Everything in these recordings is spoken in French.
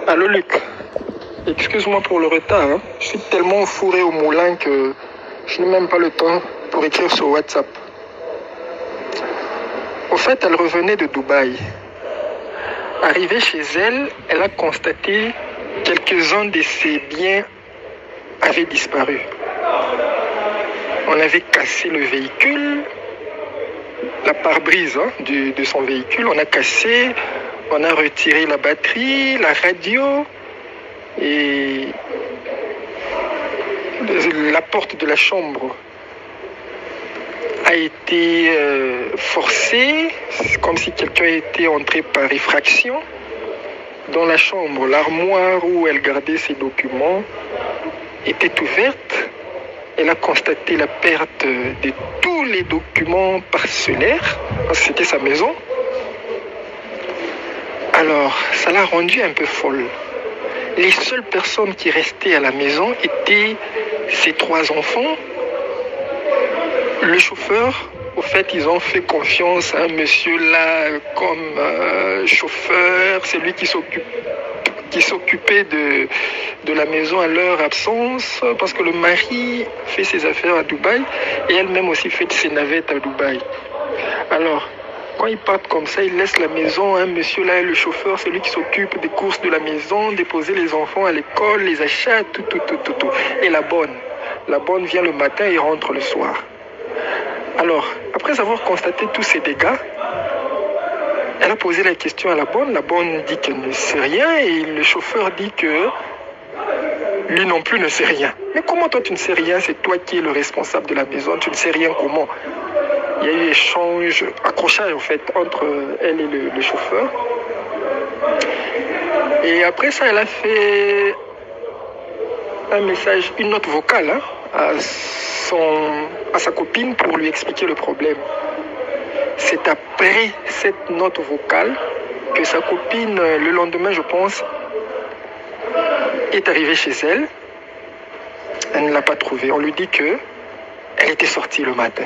Allô Luc, excuse-moi pour le retard, hein. Je suis tellement fourré au moulin que je n'ai même pas le temps pour écrire sur WhatsApp. Au fait, elle revenait de Dubaï. Arrivée chez elle, elle a constaté quelques-uns de ses biens avaient disparu. On avait cassé le véhicule, la pare-brise de son véhicule, on a cassé, on a retiré la batterie, la radio et la porte de la chambre a été forcée, comme si quelqu'un était entré par effraction dans la chambre. L'armoire où elle gardait ses documents était ouverte. Elle a constaté la perte de tous les documents parcellaires, parce que c'était sa maison. Alors, ça l'a rendue un peu folle. Les seules personnes qui restaient à la maison étaient ses 3 enfants, le chauffeur. Au fait, ils ont fait confiance à un monsieur là comme chauffeur, c'est lui qui s'occupait de la maison à leur absence, parce que le mari fait ses affaires à Dubaï et elle-même aussi fait ses navettes à Dubaï. Alors, quand ils partent comme ça, ils laissent la maison, un monsieur là, le chauffeur, c'est lui qui s'occupe des courses de la maison, déposer les enfants à l'école, les achats, tout. Et la bonne vient le matin et rentre le soir. Alors, après avoir constaté tous ces dégâts, elle a posé la question à la bonne dit qu'elle ne sait rien et le chauffeur dit que lui non plus ne sait rien. Mais comment toi tu ne sais rien? C'est toi qui es le responsable de la maison, tu ne sais rien comment? Il y a eu échange, accrochage en fait entre elle et le chauffeur. Et après ça, elle a fait un message, une note vocale à sa copine pour lui expliquer le problème. C'est après cette note vocale que sa copine, le lendemain, je pense, est arrivée chez elle. Elle ne l'a pas trouvée. On lui dit que elle était sortie le matin.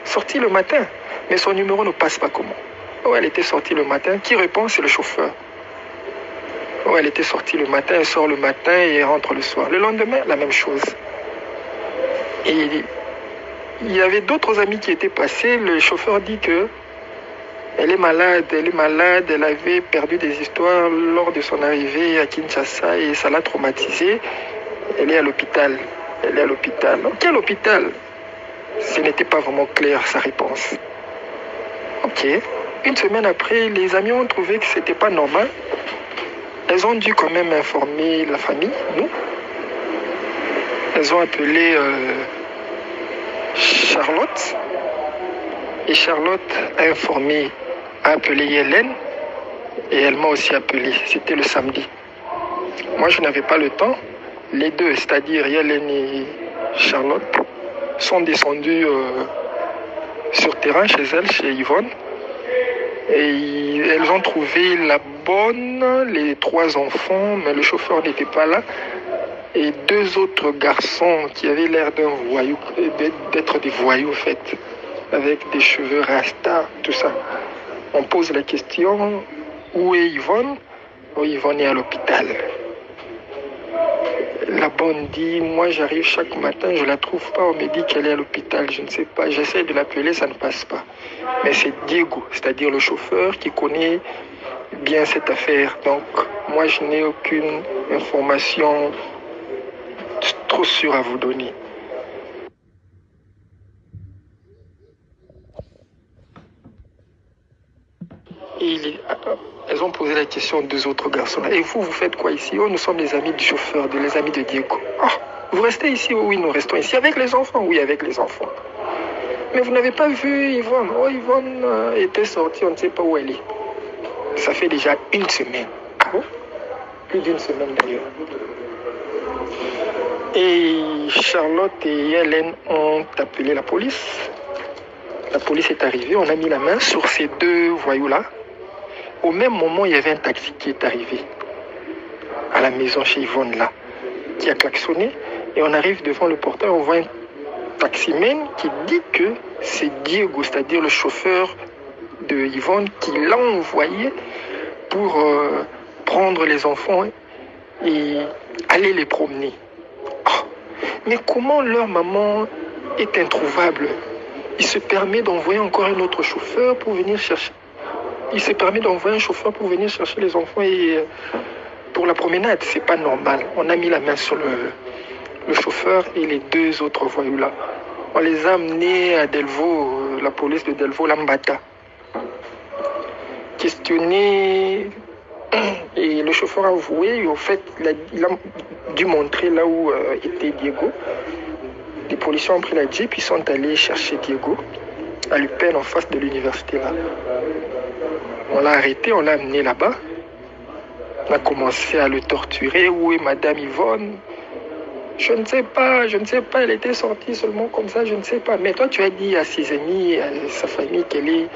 Sortie le matin, mais son numéro ne passe pas comment? Oh, elle était sortie le matin. Qui répond? C'est le chauffeur. Oh, elle était sortie le matin, elle sort le matin et elle rentre le soir. Le lendemain, la même chose. Et il y avait d'autres amis qui étaient passés. Le chauffeur dit que elle est malade, elle avait perdu des histoires lors de son arrivée à Kinshasa et ça l'a traumatisée. Elle est à l'hôpital. Quel hôpital? Ce n'était pas vraiment clair sa réponse. Ok. Une semaine après, les amis ont trouvé que c'était pas normal. Elles ont dû quand même informer la famille, nous. Elles ont appelé Charlotte. Et Charlotte a appelé Hélène. Et elle m'a aussi appelé. C'était le samedi. Moi, je n'avais pas le temps. Les deux, c'est-à-dire Hélène et Charlotte, sont descendus sur terrain chez elle, chez Yvonne. Et elles ont trouvé la bonne, les 3 enfants, mais le chauffeur n'était pas là. Et 2 autres garçons qui avaient l'air d'être des voyous, en fait, avec des cheveux rasta, tout ça. On pose la question, où est Yvonne? Oh, Yvonne est à l'hôpital. La bonne dit, moi j'arrive chaque matin, je la trouve pas, on me dit qu'elle est à l'hôpital, je ne sais pas, j'essaie de l'appeler, ça ne passe pas. Mais c'est Diego, c'est-à-dire le chauffeur qui connaît bien cette affaire. Donc moi je n'ai aucune information trop sûre à vous donner. Et elles ont posé la question aux 2 autres garçons. Et vous faites quoi ici? Oh, nous sommes les amis du chauffeur, les amis de Diego. Oh, vous restez ici? Oh, oui, nous restons ici. Avec les enfants? Oui, avec les enfants. Mais vous n'avez pas vu Yvonne? Oh, Yvonne était sortie, on ne sait pas où elle est. Ça fait déjà 1 semaine. Ah bon? Plus d'1 semaine d'ailleurs. Et Charlotte et Hélène ont appelé la police. La police est arrivée, on a mis la main sur ces 2 voyous-là. Au même moment, il y avait un taxi qui est arrivé à la maison chez Yvonne là, qui a klaxonné. Et on arrive devant le portail, on voit un taximan qui dit que c'est Diego, c'est-à-dire le chauffeur de Yvonne, qui l'a envoyé pour prendre les enfants et aller les promener. Oh, mais comment leur maman est introuvable? Il se permet d'envoyer encore un autre chauffeur pour venir chercher. Il se permet d'envoyer un chauffeur pour venir chercher les enfants et pour la promenade. C'est pas normal. On a mis la main sur le chauffeur et les deux autres voyous là. On les a amenés à Delvaux, la police de Delvaux, Lambata. Questionné, et le chauffeur a avoué, au fait, il a dû montrer là où était Diego. Les policiers ont pris la Jeep, ils sont allés chercher Diego à l'UPEN en face de l'université là. On l'a arrêté, on l'a amené là-bas. On a commencé à le torturer. Où est Madame Yvonne? Je ne sais pas, elle était sortie seulement comme ça, je ne sais pas. Mais toi, tu as dit à ses amis, à sa famille qu'elle est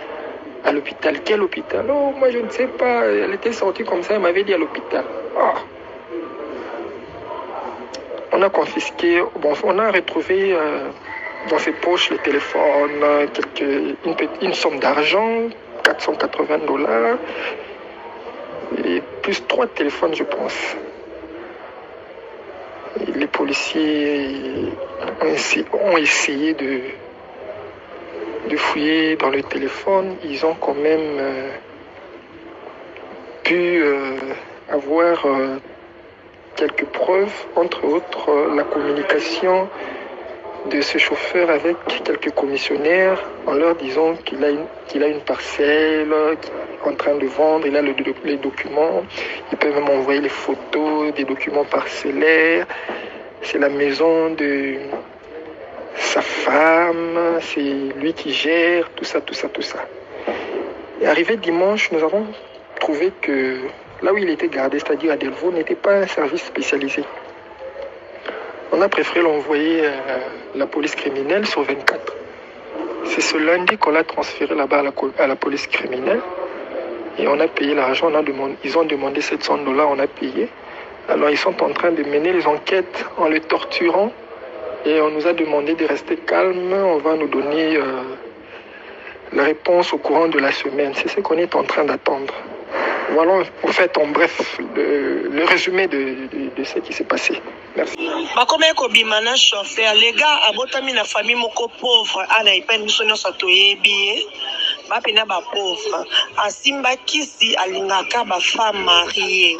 à l'hôpital. Quel hôpital? Oh, moi, je ne sais pas, elle était sortie comme ça, elle m'avait dit à l'hôpital. Oh. On a confisqué, bon, on a retrouvé dans ses poches le téléphone, une somme d'argent, $480, et plus 3 téléphones, je pense. Et les policiers ont essayé de fouiller dans le téléphone. Ils ont quand même pu avoir quelques preuves, entre autres la communication de ce chauffeur avec quelques commissionnaires en leur disant qu'il a une parcelle en train de vendre, il a les documents, il peut même envoyer les photos des documents parcellaires, c'est la maison de sa femme, c'est lui qui gère, tout ça. Et arrivé dimanche, nous avons trouvé que là où il était gardé, c'est-à-dire à Delvaux, n'était pas un service spécialisé. On a préféré l'envoyer à la police criminelle sur 24. C'est ce lundi qu'on l'a transféré là-bas à la police criminelle. Et on a payé l'argent, ils ont demandé $700, on a payé. Alors ils sont en train de mener les enquêtes en le torturant. Et on nous a demandé de rester calme. On va nous donner la réponse au courant de la semaine. C'est ce qu'on est en train d'attendre. Voilà, en fait, en bref, le résumé de ce qui s'est passé. Merci. Bakome ko bimana chauffeur les gars abotami na famille moko pauvre ana ipeni biso satoyebi ba pena ba pauvre asimba kisi alingaka ba femme mariée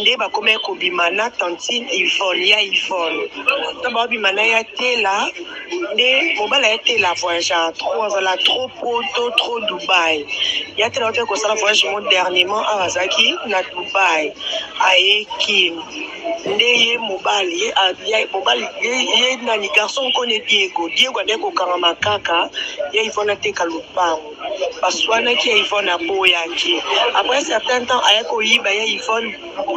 nde bakome ko bimana tantine Yvonne ya Yvonne to ba bimana ya tela nde mobala ya tela voyage à 3 ans la trop poto trop Dubaï ya tela ko sala voyage dernièrement à Azaki na Dubaï aeki nde ye mobali ye nani garçon kone Diego ande kokanga makaka ye Yvonne teka lupango baswanaki ya Yvonne aboyaki après un certain temps aya koyiba ya Yvonne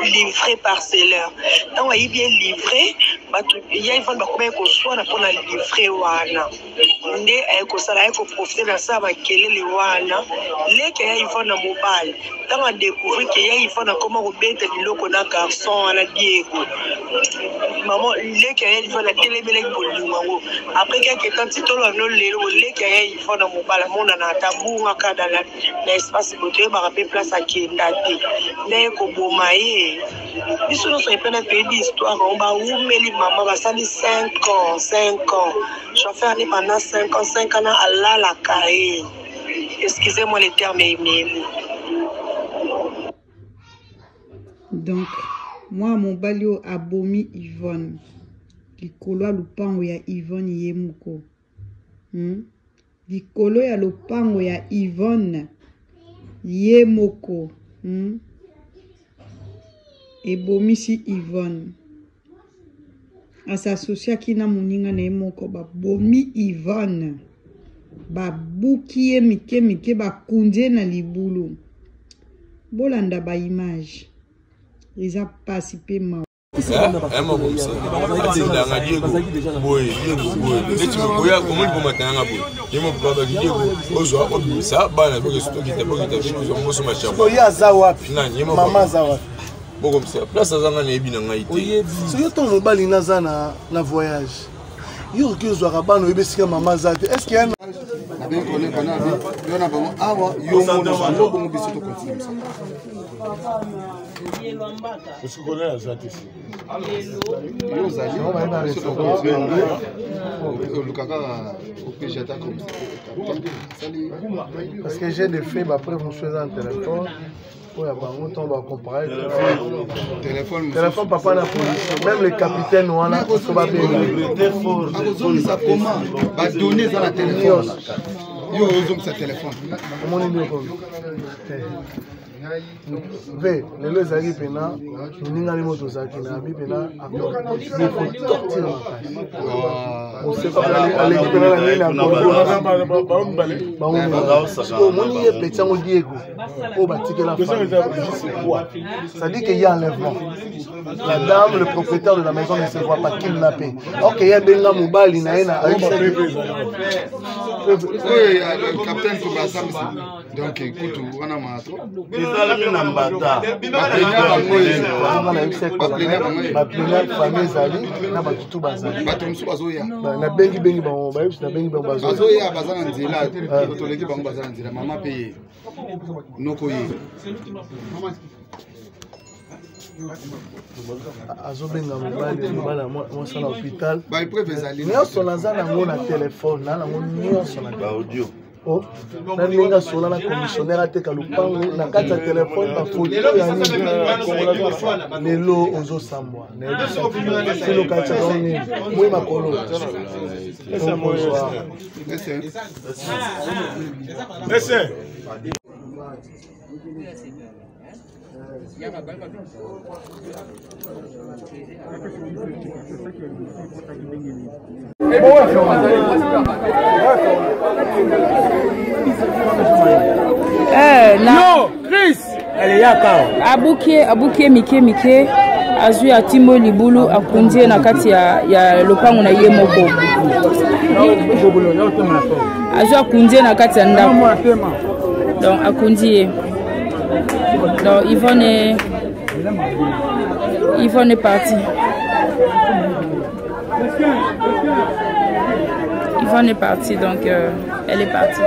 livré parcelleur tant ayibi ye livré batu ya Yvonne bakoma koswana mpona livré wana nde aya kosala aya koprofite na sa bakelele wana leke ya Yvonne na mobali tant a découvrir que ya Yvonne akoma kobeta biloko na garçon wana Diego maman leke ya Yvonne atelemele bolingo après quelques temps titolo no lelo leke ya Yvonne na mobali mona na tabunga kada na espace bote ba rappeler place akenda te nde ko boma ye biso no so pena pays d'histoire on ba umeli maman basali 5 ans chauffeur ni pendant 5 ans Allah la caille excusez-moi les termes aimés. Donc moi mobali o abomi Yvonne likolo ya lupango ya Yvonne yemuko likolo ya lupango ya Yvonne yemoko ebomisi Yvonne asasosiaki na moninga na ye moko babomi Yvonne babuki ye mike bakundi na libulu bolanda ba image eza pasi pe ma na voyage yo ki ozwaka bana oyebesika mama za te est-ce qu'il y a Est-ce que vous connaissez la Zate ici? Parce que j'ai des faits, après vous choisissez un téléphone. On va comparer. Téléphone, papa n'a pas. Même le capitaine, on a pas bien. Va donner ça la téléphone. Yo, ils ont sa téléphone. Comment on dit? Ve, les deux amis pena, nous n'avons pas moto zaki na abi pena, il faut sortir la casse. On sait pas aller pena la ligne à Congo. Mon y est petit on Diego. Au bâtiment la famille. Ça dit qu'il y a enlèvement. La dame, le propriétaire de la maison ne se voit pas kidnappé. Ok, il y a benga mobile na ena avec ça. Oui, le capitaine Toubassa. Donc écoute, on a ma trop. azobenga mobali mwasa na hôpital nyonso naza nango na telefone nanango nyonso na audio nalinga sola na commissionnaire ateka lupango na kati ya telefone bafoto ya nini lelo ozosambwa silo kati ya nini moi makolo Non, Chris. Elle est abukie mike azui atimo libulu akundie na kati ya lopango na ye moko. Azui akundie na kati ya ndako. Donc akundie. Donc Yvonne est partie. Yvonne est partie, donc elle est partie.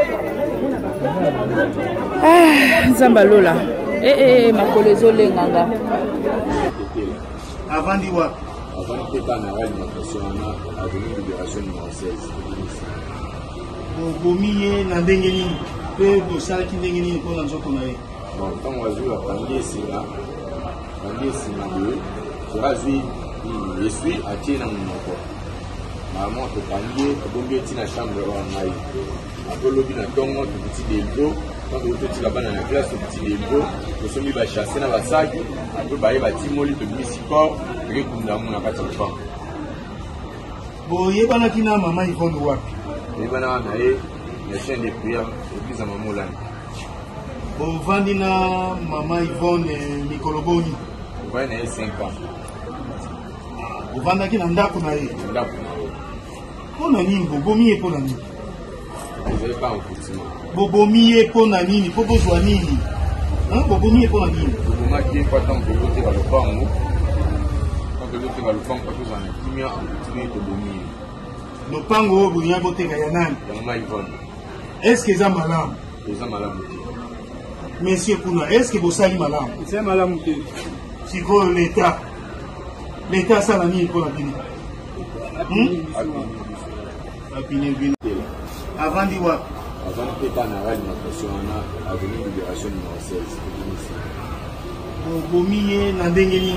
Ah, Zambalola. Ma colezo lenganga. Avant d'y voir. Avant de pas na radio nationale avenue Libération numéro 16. Bomiye na ndengeni pe bo sala ki ndengeni ko na nzoko na ye. Bon, quand on a vu la pandémie, c'est là. Pandémie, c'est là. Je suis je suis à Tiena Monaco. Maman, tu pandémie, tu peux bien la chambre en maille. Après le bin à Tongo, tu petit délo. Quand tu petit là-bas dans la classe, tu petit délo. Tu sommes mis à chasser dans la sac. Après, bah, il va timoli, tu mis si fort. Tu es comme dans mon appart. Bon, il y a pas qui n'a maman, ils vont voir. Il y a pas les chaînes de prière, l'église à maman là. Bon, Vandina, maman Yvonne et Nicoloboni. Vous voyez, 5 ans. Vous vendez qui n'a pas de Ndako. On a mis Bobomi et Ponani. Vous n'avez pas un petit mot. Bobomi et Ponani, Bobo Joanini. Hein, Bobomi et Ponani. Bobomi qui est pas tant que l'autre va le prendre. Quand l'autre va le prendre, parce que vous en avez qui m'a continué de Bobomi. Le pango, vous n'y avez pas de Gayanan. Est-ce que c'est malade? C'est malade. Monsieur Kuna, est-ce que vous savez malade? C'est malade. Si vous l'État, l'État ça l'a mis pour la Guinée. Avant d'y voir. Avant de pas na radio nationale avenue Libération numéro 16. Bomiye na ndengeni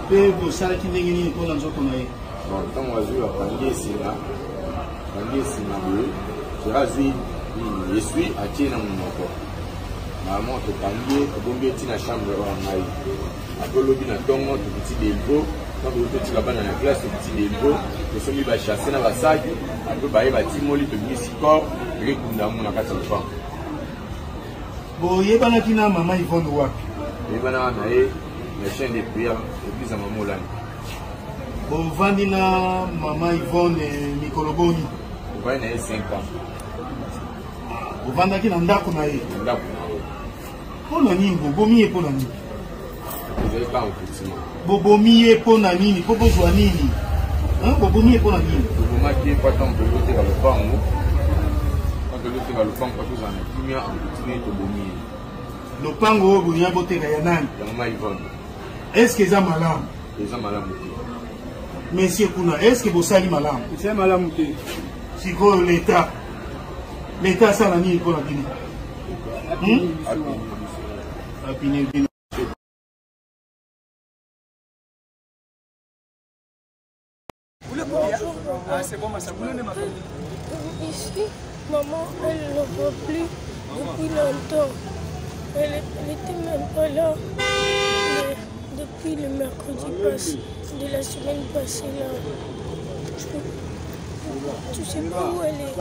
pe bo sala ki ndengeni pour la nzoko na ye. Bon, quand on a vu la pandémie, c'est là. Pandémie, c'est là. Je suis à Tiena Monaco. Maman, tu pandémie, tu peux bien la chambre en maille. Après le bin à Tongo, tu petit délo. Quand tu petit là-bas dans la classe, tu petit délo. Tu sommes mis à chasser dans la sac. Après, bah, il va timoli, tu mis si fort. Tu es comme dans mon appart. Bon, il y a pas qui n'a maman, ils vont voir. Il y a pas les chaînes de prière, l'église à maman là. Bon, Vandina, maman Yvonne et Nicoloboni. Vous voyez, 5 ans. Vous vendez qui n'a pas de Ndako. On a mis Bobomi et Ponani. Vous n'avez pas un petit mot. Bobomi et Ponani, Bobo Joanini. Hein, Bobomi et Ponani. Bobomi qui est pas tant que l'autre va le prendre. Quand l'autre va le prendre, parce que vous en avez qui m'a continué de Bobomi. Le pango, vous n'y avez pas de Gayanan. Est-ce que ça malam? Monsieur Kuna, est-ce que vous savez malam? C'est malam. Si quoi l'État ça n'a ni pour la Guinée. Ici, maman, elle ne voit plus depuis longtemps. Elle n'était même pas là depuis le mercredi passé, de la semaine passée là. Tu sais pas où elle est.